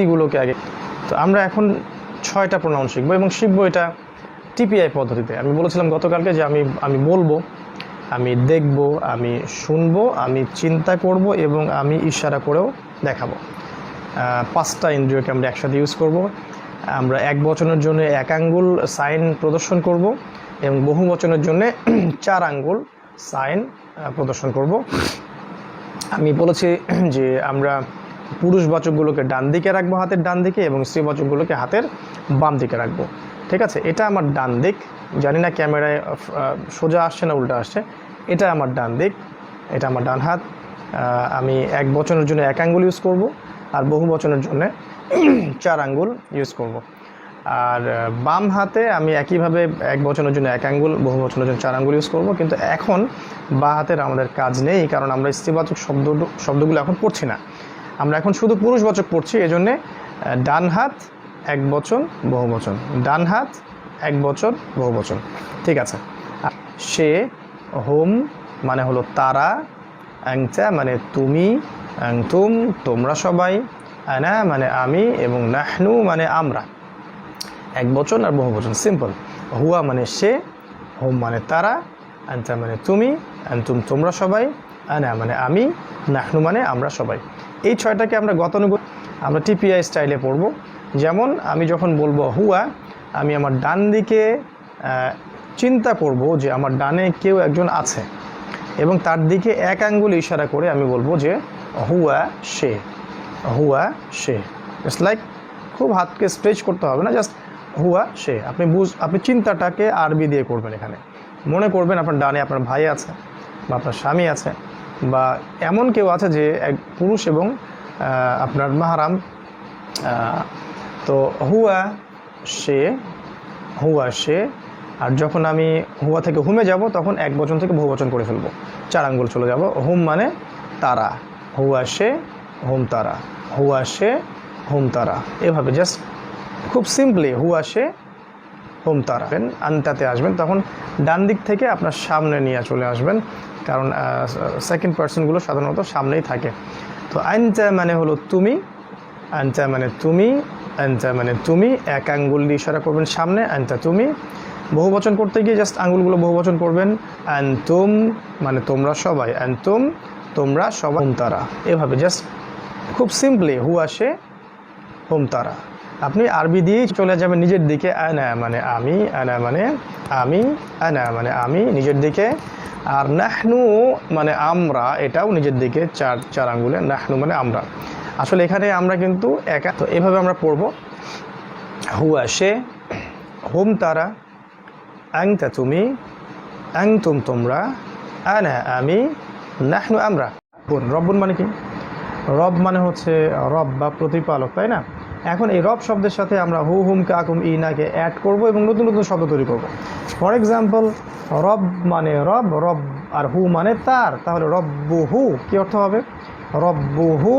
এইগুলোকে আগে। তো আমরা এখন 6টা প্রোনাউন শিখবো এবং শিখবো এটা টিপিআই পদ্ধতিতে। আমি বলেছিলাম গতকালকে যে আমি বলবো, আমি দেখব, আমি শুনবো, আমি চিন্তা করব এবং আমি ইশারা করেও দেখাবো। 5টা ইন্দ্রিয়কে আমরা একসাথে ইউজ করব। আমরা এক বচনের জন্য 1 আঙ্গুল সাইন প্রদর্শন করব এবং বহু বচনের জন্য 4 আঙ্গুল সাইন প্রদর্শন করব। আমি বলেছি যে আমরা পুরুষবাচকগুলোকে ডান দিকে রাখবো, হাতের ডান দিকে, এবং স্ত্রীবাচকগুলোকে হাতের বাম দিকে রাখবো। ঠিক আছে, এটা আমার ডান দিক। জানি না ক্যামেরায় সোজা আসছে না উল্টা আসছে। এটা আমার ডান দিক, এটা আমার ডান হাত। আমি এক বচনের জন্য 1 আঙ্গুল ইউজ করব আর বহু বচনের জন্য 4 আঙ্গুল ইউজ করব। আর বাম হাতে আমি একইভাবে এক বচনের জন্য 1 আঙ্গুল, বহু বচনের জন্য 4 আঙ্গুল ইউজ করব। কিন্তু এখন বাঁ হাতের আমাদের কাজ নেই, কারণ আমরা স্ত্রীবাচক শব্দগুলো এখন পড়ছি না। আমরা এখন শুধু পুরুষবাচক পড়ছি। এজন্যে ডান হাত 1 বচন বহু বচন, ডান হাত 1 বচন বহু বচন। ঠিক আছে। সে, হোম মানে হলো তারা, আংচা মানে তুমি, আংতুম তোমরা সবাই, আনা মানে আমি, এবং নাহনু মানে আমরা। 1 বচন আর বহু বচন, সিম্পল। হুয়া মানে সে, হোম মানে তারা, আনতা মানে তুমি, আনতুম তোমরা সবাই, আনা মানে আমি, নাহনু মানে আমরা সবাই। এই 6টাকে আমরা গতানুগতিক আমরা টিপিআই স্টাইলে পড়ব। যেমন আমি যখন বলবো হুয়া, আমি আমার ডান দিকে চিন্তা করব যে আমার ডানে কেউ একজন আছে এবং তার দিকে 1 আঙ্গুল ইশারা করে আমি বলবো যে হুয়া সে, হুয়া সে। জাস্ট লাইক, খুব হাতকে স্ট্রেচ করতে হবে না, জাস্ট হুয়া সে। আপনি চিন্তাটাকে আরবি দিয়ে করবেন। এখানে মনে করবেন আপনার ডানে আপনার ভাই আছে বা আপনার স্বামী আছে বা এমন কেউ আছে যে এক পুরুষ এবং আপনার মাহারাম। তো হুয়া সে, হুয়া সে। আর যখন আমি হুয়া থেকে হুমে যাব তখন 1 বচন থেকে বহু বচন করে ফেলবো, 4 আঙ্গুল চলে যাব। হুম মানে তারা, হুয়া সে হুম তারা, হুয়া সে হুম তারা। এভাবে জাস্ট খুব সিম্পলি হুয়া সে হুম তারা। আনতাতে আসবেন তখন ডান দিক থেকে আপনার সামনে নিয়ে চলে আসবেন, কারণ সেকেন্ড পার্সনগুলো সাধারণত সামনেই থাকে। তো আনতা মানে হলো তুমি, আনতা মানে তুমি, আনতা মানে তুমি। 1 আঙ্গুল দিয়ে ইশারা করবেন সামনে, আনতা তুমি। বহু বচন করতে গিয়ে জাস্ট আঙ্গুলগুলো বহু বচন করবেন। আনতুম মানে তোমরা সবাই, আনতুম তোমরা সবাই, হুম তারা। এভাবে জাস্ট খুব সিম্পলি হুয়া সে হুম তারা। আপনি আরবি দিয়েই চলে যাবেন নিজের দিকে। আনা মানে আমি, আনা মানে আমি, আনা মানে আমি নিজের দিকে। আর নাহনু মানে আমরা, এটাও নিজের দিকে 4 আঙ্গুলে। নাহনু মানে আমরা। আসলে এখানে আমরা কিন্তু একা। তো এভাবে আমরা পড়ব হুয়া সে, হুম তারা, আংতা তুমি, আংতুম তোমরা, আনা আমি, নাহনু আমরা। রব্বুন মানে কি? রব মানে হচ্ছে রব বা প্রতিপালক, তাই না? এখন এই রব শব্দের সাথে আমরা হু, হুম, কাকুম, ইনাকে অ্যাড করব এবং নতুন নতুন শব্দ তৈরি করব। ফর এক্সাম্পল, রব মানে রব, রব আর হু মানে তার। তাহলে রব্বুহু কি অর্থ হবে? রব্বুহু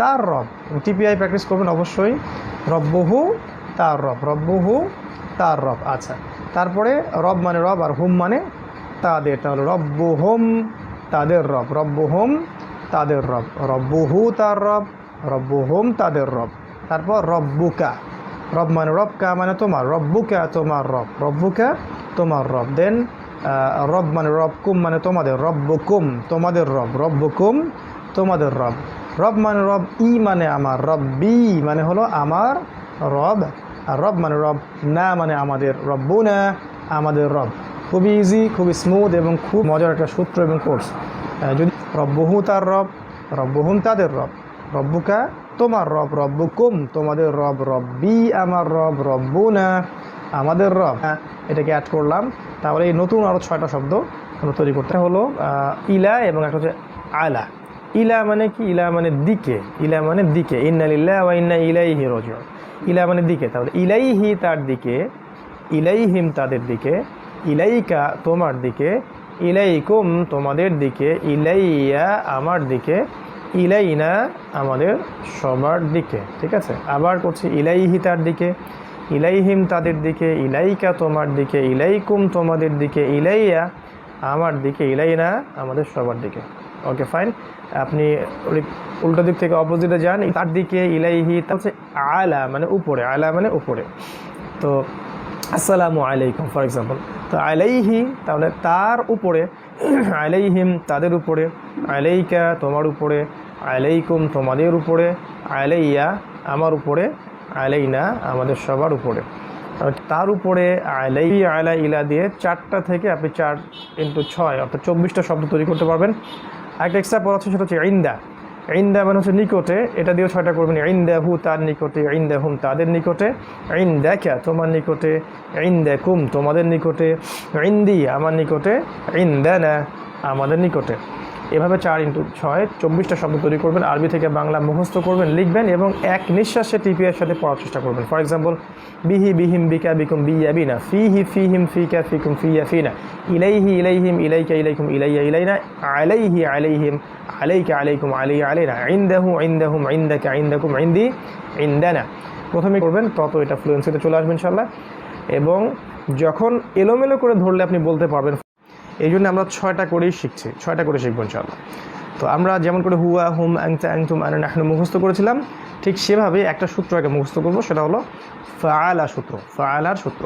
তার রব। টিপিআই প্র্যাকটিস করবেন অবশ্যই। রব্বুহু তার রব, রব্বুহু তার রব। আচ্ছা, তারপরে রব মানে রব আর হুম মানে তাদের। তাহলে রব্বুহুম তাদের রব, রব্বুহুম তাদের রব, রব্বুহু তার রব, রব্বুহুম তাদের রব। তারপর রব্বুকা, রব মানে রব, কা মানে তোমার, রব্বুকা তোমার রব, রব্বুকা তোমার রব। দেন রব মানে রব, কুম মানে তোমাদের, রব্বুকুম তোমাদের রব, রব্বুকুম তোমাদের রব। রব মানে রব, ই মানে আমার, রব্বি মানে হলো আমার রব। আর রব মানে রব, না মানে আমাদের, রব্বুনা আমাদের রব। খুবই ইজি, খুবই স্মুথ এবং খুব মজার একটা সূত্র এবং কোর্স। যদি রব্বুহু তার রব, রব্বুহুম তাদের রব, রব্বুকা তোমার রব, রব্বুকুম তোমাদের রব, রব্বি আমার রব, রব্বুনা আমাদের রব। এটাকে অ্যাড করলাম। তাহলে এই নতুন আরও 6টা শব্দ আমরা তৈরি করতে হলো ইলা এবং একটা হচ্ছে আলা। ইলা মানে কি? ইলা মানে দিকে, ইলা মানে দিকে। ইন্না লিল্লাহি ওয়া ইন্না ইলাইহি রাজিউন। ইলা মানে দিকে। তাহলে ইলাইহি তার দিকে, ইলাইহিম তাদের দিকে, ইলাইকা তোমার দিকে, ইলাইকুম তোমাদের দিকে, ইলাইয়া আমার দিকে, ইলাইনা আমাদের সবার দিকে। ঠিক আছে, আবার করছি ইলাইহি তার দিকে, ইলাইহিম তাদের দিকে, ইলাইকা তোমার দিকে, ইলাইকুম তোমাদের দিকে, ইলাইয়া আমার দিকে, ইলাইনা আমাদের সবার দিকে। Okay fine. আপনি উল্টো দিক থেকে অপোজিটে যান, তার দিকে ইলাইহি তা হচ্ছে আলা মানে উপরে, আলা মানে উপরে। তো আসসালামু আলাইকুম ফর এক্সাম্পল, তো আলাইহি তাহলে তার উপরে, আলাইহিম তাদের উপরে, আলাইকা তোমার উপরে, আলাইকুম তোমাদের উপরে, আলাইয়া আমার উপরে, আলাইনা আমাদের সবার উপরে। তার উপরে আলাই আলা ইলা দিয়ে 4টা থেকে আপনি 4 × 6 অর্থাৎ 24টা শব্দ তৈরি করতে পারবেন। একটা এক্সট্রা পর হচ্ছে সেটা হচ্ছে ইন্দা। ইন্দা মানে হচ্ছে নিকটে, এটা দিয়েও 6টা করবেন। ইন্দাহু তার নিকটে, ইন্দাহুম তাদের নিকটে, ইন্দাকা তোমার নিকটে, ইন্দাকুম তোমাদের নিকটে, ইন্দি আমার নিকটে, ইন্দানা আমাদের নিকটে। এভাবে 4 × 6 24টা শব্দ তৈরি করবেন। আরবি থেকে বাংলা মুখস্থ করবেন, লিখবেন এবং এক নিঃশ্বাসে টিপিআইয়ের সাথে পড়ার চেষ্টা করবেন। ফর এক্সাম্পল, বিহি বিহিম বিকা বিকুম বিয়া বিনা, ফিহি ফিহিম ফিকা ফিকুম ফিয়া ফিনা, ইলাইহি ইলাইহিম ইলাইকা ইলাইকুম ইলাইয়া ইলাইনা, আলাইহি আলাইহিম আলাইকা আলাইকুম আলাইয়া আলাইনা, ইনদাহু ইনদাহুম ইনদাকা ইনদাকুম ইনদি ইনদানা। প্রথমে করবেন, তত এটা ফ্লুয়েন্সিতে চলে আসবে ইনশাআল্লাহ। এবং যখন এলোমেলো করে ধরলে আপনি বলতে পারবেন। এই জন্য আমরা 6টা করেই শিখছি, 6টা করে শিখবো ইনশাআল্লাহ। তো আমরা যেমন করে হুয়া হুম আনতা আনতুম আনা নাহনু মুখস্থ করেছিলাম, ঠিক সেভাবে একটা সূত্র আগে মুখস্থ করবো, সেটা হলো ফাআলা সূত্র, ফাআলার সূত্র।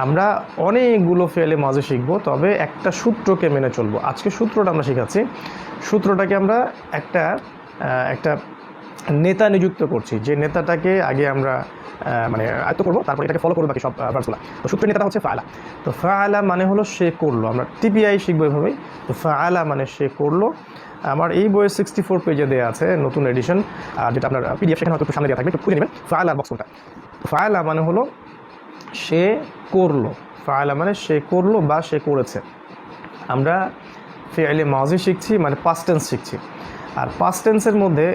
আমরা অনেকগুলো ফেলে মাঝে শিখবো, তবে একটা সূত্রকে মেনে চলবো। আজকে সূত্রটা আমরা শেখাচ্ছি। সূত্রটাকে আমরা একটা নেতা নিযুক্ত করছি, যে নেতাটাকে আগে আমরা মানে আয়ত্ত করবো, তারপর এটাকে ফলো করবো বাকি সব ভার্সগুলো। তো সূত্রের নেতাটা হচ্ছে ফাআলা। তো ফাআলা মানে হলো সে করলো, আমরা টিপিআই শিখবো এভাবেই। তো ফাআলা মানে সে করলো। আমার এই বইয়ের 64 পেজে দেওয়া আছে নতুন এডিশন, আর যেটা আপনার পিডিএফ সেখানে হয়তো সামনে দেওয়া থাকবে, একটু খুঁজে নেবেন ফাআলা বক্স কোনটা। ফাআলা মানে হলো সে করলো, ফাআলা মানে সে করলো বা সে করেছে। আমরা ফি'লে মাজি শিখছি, মানে পাস্ট টেন্স শিখছি। আর পাস্ট টেন্সের মধ্যে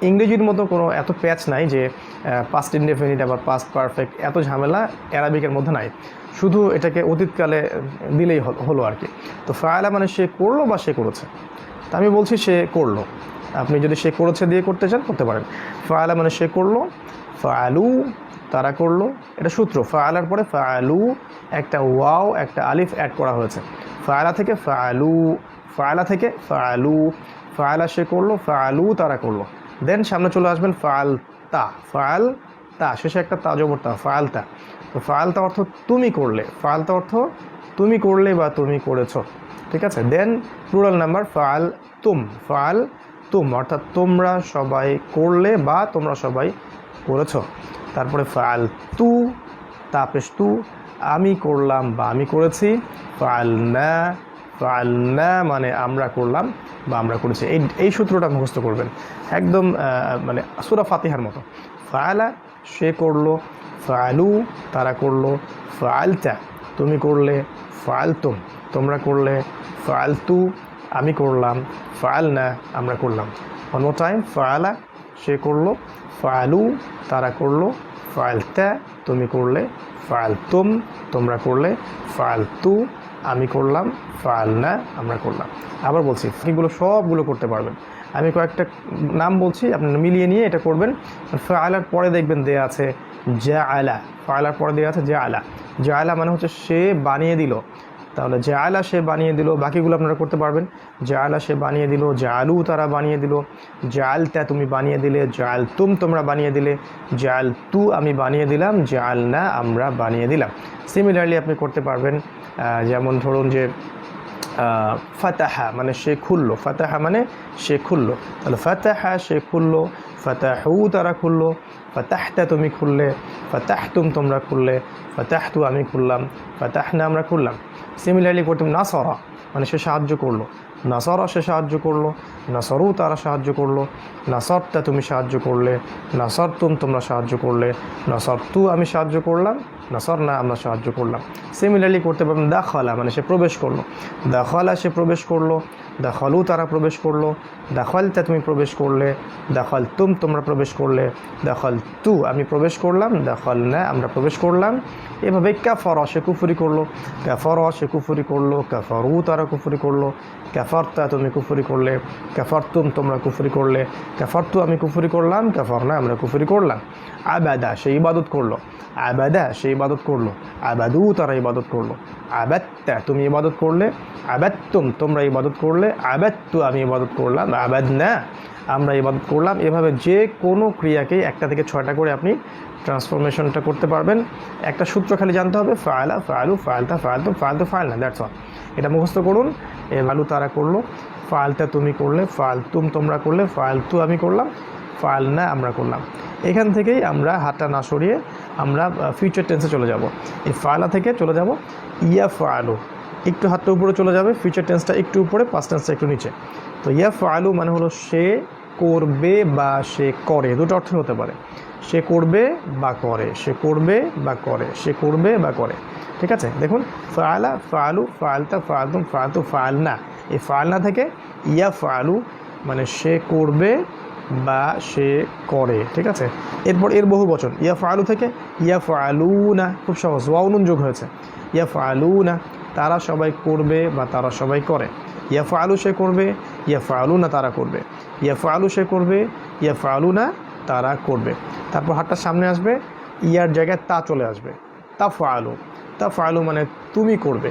ইংরেজির মতো কোনো এত প্যাচ নাই যে পাস্ট ইনডেফিনিট আবার পাস্ট পারফেক্ট, এত ঝামেলা অ্যারাবিকের মধ্যে নাই। শুধু এটাকে অতীতকালে দিলেই হলো আর কি। তো ফাআলা মানে সে করলো বা সে করেছে। তা আমি বলছি সে করলো, আপনি যদি সে করেছে দিয়ে করতে চান করতে পারেন। ফাআলা মানে সে করলো, ফাআলু তারা করলো, এটা সূত্র। ফাআলার পরে ফাআলু একটা ওয়াও একটা আলিফ অ্যাড করা হয়েছে। ফাআলা থেকে ফাআলু, ফাআলা থেকে ফাআলু, ফাআলা সে করলো, ফাআলু তারা করলো। দেন সামনে চলে আসবেন ফাআলতা, ফাআলতা শেষে একটা তা জবর তা, ফাআলতা। তো ফাআলতা অর্থ তুমি করলে, ফাআলতা অর্থ তুমি করলে বা তুমি করেছো, ঠিক আছে। দেন প্লুরাল নাম্বার ফাআলতুম, ফাআলতুম অর্থাৎ তোমরা সবাই করলে বা তোমরা সবাই করেছো। তারপরে ফাআলতু তাপেস্তু আমি করলাম বা আমি করেছি। ফাআলনা, ফাআলনা মানে আমরা করলাম বা আমরা করেছি। এই সূত্রটা মুখস্থ করবেন একদম মানে সূরা ফাতিহার মতো। ফাআলা সে করলো, ফাআলু তারা করলো, ফাআলতা তুমি করলে, ফাআলতুম তোমরা করলে, ফাআলতু আমি করলাম, ফাআলনা আমরা করলাম। ওয়ান মোর টাইম, ফাআলা সে করলো, ফাআলু তারা করলো, ফাআলতা তুমি করলে, ফাআলতুম তোমরা করলে, ফাআলতু আমি করলাম, ফাআলনা আমরা করলাম। আবার বলছি, এগুলো সবগুলো করতে পারবেন। আমি কয়েকটা নাম বলছি, আপনারা মিলিয়ে নিয়ে এটা করবেন। ফাআলার পরে দেখবেন দেয়া আছে জাআলা, ফাআলার পরে দেয়া আছে জাআলা। জাআলা মানে হচ্ছে সে বানিয়ে দিল। তাহলে জাআলা সে বানিয়ে দিল, বাকিগুলো আপনারা করতে পারবেন। জাআলা সে বানিয়ে দিল, জাআলু তারা বানিয়ে দিল, জাআলতা তুমি বানিয়ে দিলে, জাআলতুম তোমরা বানিয়ে দিলে, জাআলতু আমি বানিয়ে দিলাম, জাআলনা আমরা বানিয়ে দিলাম। সিমিলারলি আপনি করতে পারবেন, যেমন ধরুন যে ফাতাহা মানে সে খুললো, ফাতাহা মানে সে খুললো। তাহলে ফাতাহা সে খুললো, ফাতাহু তারা খুললো, ফাতাহতা তুমি খুললে, ফাতাহতুম তোমরা খুললে, ফাতাহতু আমি খুললাম, ফাতাহনা আমরা খুললাম। সিমিলারলি করতে নাসরা মানে সে সাহায্য করলো, নাসরা সে সাহায্য করলো, নাসরু তারা সাহায্য করলো, নাসরতা তুমি সাহায্য করলে, নাসরতুম তোমরা সাহায্য করলে, নাসরতু আমি সাহায্য করলাম, নাসরনা আমরা সাহায্য করলাম। সিমিলারলি করতে পারবেন দাখালা মানে সে প্রবেশ করলো, দাখালা সে প্রবেশ করলো, দাখালু তারা প্রবেশ করলো, দাখালতা তুমি প্রবেশ করলে, দাখালতুম তোমরা প্রবেশ করলে, দাখালতু আমি প্রবেশ করলাম, দাখালনা আমরা প্রবেশ করলাম। এভাবে কাফারা সে কুফরি করলো, কাফারা সে কুফরি করলো, কাফারু তারা কুফরি করলো, কাফারতা তুমি কুফরি করলে, কাফারতুম তোমরা কুফরি করলে, কাফারতু আমি কুফরি করলাম, কাফারনা আমরা কুফরি করলাম। আবাদা সে ইবাদত করলো, আবাদা সে ইবাদত করলো, আবাদু তারা ইবাদত করলো, আবাদতা তুমি ইবাদত করলে, আবাদতুম তোমরা ইবাদত করলে, আবাদতু আমি ইবাদত করলাম, আবাদনা আমরা ইবাদত করলাম। এভাবে যে কোনো ক্রিয়াকেই একটা থেকে 6টা করে আপনি ট্রান্সফরমেশনটা করতে পারবেন। একটা সূত্র খালি জানতে হবে, ফাআলা ফাআলু ফাআলতা ফাআলতুম ফাআলতু ফাআলনা, দ্যাটস অল। এটা মুখস্থ করুন। ফাআলু তারা করলো, ফাআলতা তুমি করলে, ফাআলতুম তোমরা করলে, ফাআলতু আমি করলাম, ফাআলনা আমরা করলাম। এখান থেকেই আমরা হাতটা না সরিয়ে আমরা ফিউচার টেন্সে চলে যাব। এই ফাআলা থেকে চলে যাব ইয়া ফাআলু, একটু হাতটা উপরে চলে যাবে, ফিউচার টেন্সটা একটু উপরে, পাস্ট টেন্সটা একটু নিচে। তো ইয়া ফাআলু মানে হলো সে করবে বা সে করে, দুটো অর্থ হতে পারে। সে করবে বা করে, সে করবে বা করে, সে করবে বা করে। ঠিক আছে, দেখুন ফাআলা ফাআলু ফাআলতা ফাআলতুম ফাআলতু ফাআলনা, এই ফাআলনা থেকে ইয়া ফাআলু মানে সে করবে বা সে করে। ঠিক আছে, এরপর এর বহু বচন ইয়া ফাআলু থেকে ইয়া ফাআলুনা, খুব সহজ, ওয়াও নুন যোগ হয়েছে। ইয়া ফাআলুনা তারা সবাই করবে বা তারা সবাই করে। ইয়া ফাআলু সে করবে, ইয়া ফাআলুনা তারা করবে। ইয়া ফাআলু সে করবে, ইয়া ফাআলুনা তারা করবে। তারপর হাতটা সামনে আসবে, ইয়ার জায়গায় তা চলে আসবে। তাফআলু, তাফআলু মানে তুমি করবে,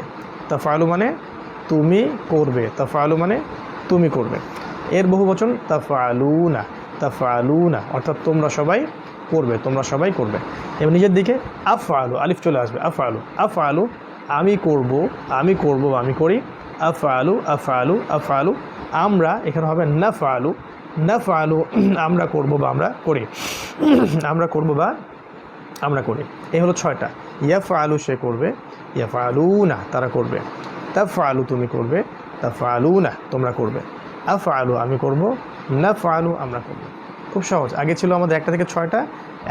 তাফআলু মানে তুমি করবে, তাফআলু মানে তুমি করবে। এর বহু বচন তাফআলুনা, তাফআলুনা অর্থাৎ তোমরা সবাই করবে, তোমরা সবাই করবে। এবং নিজের দিকে আফআলু, আলিফ চলে আসবে, আফআলু আফআলু আমি করব, আমি করব বা আমি করি। আফআলু আফআলু আফআলু আমরা, এখানে হবে নাফআলু, নাফআলু আমরা করব বা আমরা করি, আমরা করব বা আমরা করি। এই হলো 6টা। ইয়াফআলু সে করবে, ইয়াফআলুনা তারা করবে, তাফআলু তুমি করবে, তাফআলুনা তোমরা করবে, আফআলু আমি করব, নাফআলু আমরা করব। খুব সহজ। আগে ছিল আমাদের 1টা থেকে 6টা,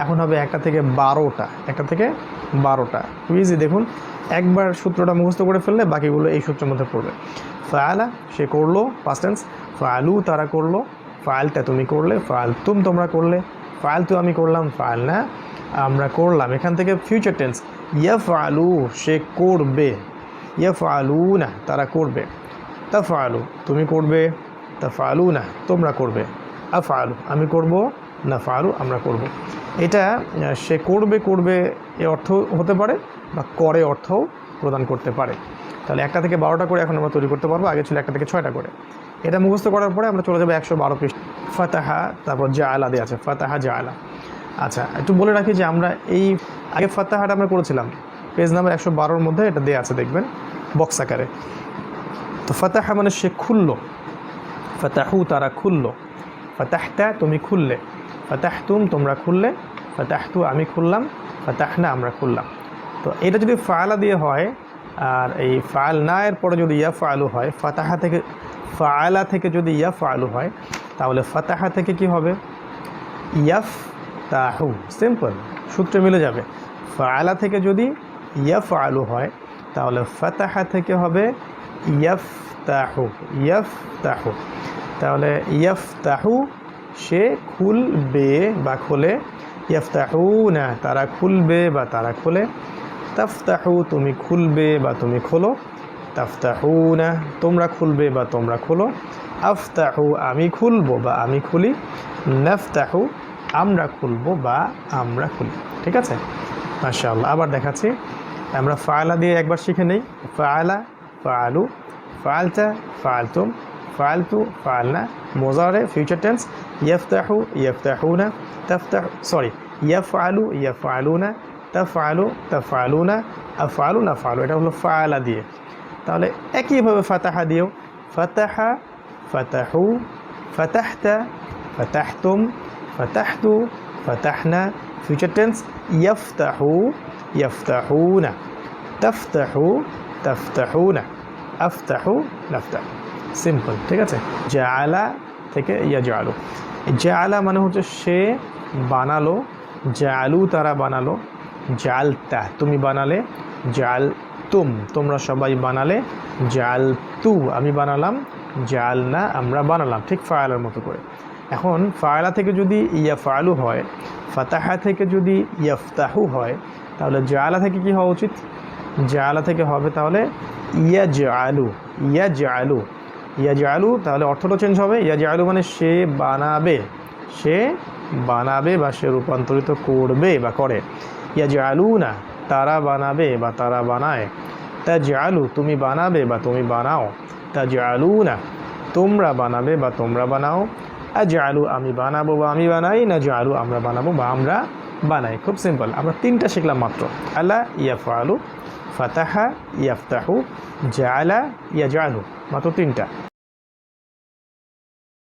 এখন হবে 1টা থেকে 12টা, 1টা থেকে 12টা। ইজি, দেখুন একবার সূত্রটা মুখস্থ করে ফেললে বাকিগুলো এই সূত্রের মধ্যে পড়বে। ফাআলা সে করলো, পাস্ট টেন্স, ফাআলু তারা করলো, ফাআলতা তুমি করলে, ফাআলতুম তোমরা করলে, ফাআলতু আমি করলাম, ফাআলনা আমরা করলাম। এখান থেকে ফিউচার টেন্স ইয়াফআলু সে করবে, ইয়াফআলুনা তারা করবে, তাফআলু তুমি করবে, তাফআলুনা তোমরা করবে, আফআলু আমি করব, নাফআলু আমরা করব। এটা সে করবে, করবে এ অর্থ হতে পারে বা করে অর্থও প্রদান করতে পারে। তাহলে 1টা থেকে 12টা করে এখন আমরা তৈরি করতে পারবো, আগে ছিল 1টা থেকে 6টা করে। এটা মুখস্থ করার পরে আমরা চলে যাবো 112 পৃষ্ঠা। ফাতাহা, তারপর জাআলা দেওয়া আছে, ফাতাহা জাআলা। আচ্ছা, একটু বলে রাখি যে আমরা এই আগে ফাতাহাটা আমরা করেছিলাম পেজ নাম্বার 112-র মধ্যে, এটা দেওয়া আছে দেখবেন বক্স আকারে। তো ফাতাহা মানে সে খুললো, ফাতাহু তারা খুললো, ফাতাহতা তুমি খুললে, ফাতাহতুম তোমরা খুললে, ফাতাহতু আমি খুললাম, ফাতাহনা আমরা খুললাম। তো এটা যদি ফাআলা দিয়ে হয় আর এই ফাআলনা এর পরে যদি ইয়াফআলু হয়, ফাতাহা থেকে ফাআলা থেকে যদি ইয়াফআলু হয়, তাহলে ফাতাহা থেকে কি হবে ইয়াফতাহু, সিম্পল, সূত্রে মিলে যাবে। ফাআলা থেকে যদি ইয়াফআলু হয় তাহলে ফাতাহা থেকে হবে ইয়াফতাহু, ইয়াফতাহু। তাহলে ইয়াফতাহু সে খুলবে বা খোলে, ইয়াফতাহুনা তারা খুলবে বা তারা খোলে, তাফতাহু তুমি খুলবে বা তুমি খোলো, তাফতাহুনা তোমরা খুলবে বা তোমরা খোলো, আফতাহু আমি খুলবো বা আমি খুলি, নাফতাহু আমরা খুলবো বা আমরা খুলি। ঠিক আছে, মাশাআল্লাহ। আবার দেখাচ্ছি, আমরা ফাআলা দিয়ে একবার শিখে নেই। ফাআলা ফাআলু, ফাআলতা ফাআলতুম, ফাআলতু ফাআলনা, মুজারে ফিউচার টেন্স, ইয়াফতাহু ইয়াফতাহুনা, তাফতাহু ইয়াফআলু ইয়াফআলুনা, তাফআলু তাফআলুনা, আফআলু নাফআলু। এটা হলো ফাআলা দিয়ে। তাহলে একইভাবে ফাতাহা দিয়েও ফাতাহা ফাতাহু, ফাতাহতা ফাতাহতুম, ফাতাহতু ফাতাহনা, ফিউচার টেন্স ইয়াফতাহু ইয়াফতাহুনা, তাফতাহু তাফতাহুনা, আফতাহু নাফতাহু। সিম্পল। ঠিক আছে, জাআলা থেকে ইয়াজআলু। জাআলা মানে হচ্ছে সে বানালো, জাআলু তারা বানালো, জাআলতা তুমি বানালে, জাআলতুম তোমরা সবাই বানালে, জাআলতু আমি বানালাম, জাআলনা আমরা বানালাম, ঠিক ফাআলার মতো করে। এখন ফাআলা থেকে যদি ইয়াফআলু হয়, ফাতাহা থেকে যদি ইয়াফতাহু হয়, তাহলে জাআলা থেকে কি হওয়া উচিত? জাআলা থেকে হবে তাহলে ইয়াজআলু, ইয়াজআলু, ইয়াজআলু। তাহলে অর্থটা চেঞ্জ হবে, ইয়াজআলু মানে সে বানাবে, সে বানাবে বা সে রূপান্তরিত করবে বা করে। ইয়াজআলুনা তারা বানাবে বা তারা বানায়, তাজআলু তুমি বানাবে বা তুমি বানাও, তাজআলুনা তোমরা বানাবে বা তোমরা বানাও, আজআলু আমি বানাবো বা আমি বানাই, নাজআলু আমরা বানাবো বা আমরা বানাই। খুব সিম্পল, আমরা তিনটা শিখলাম মাত্র। আলা ইয়াফআলু, ফাতাহা ইয়াফতাহু, জাআলা ইয়াজআলু, মাত্র তিনটা।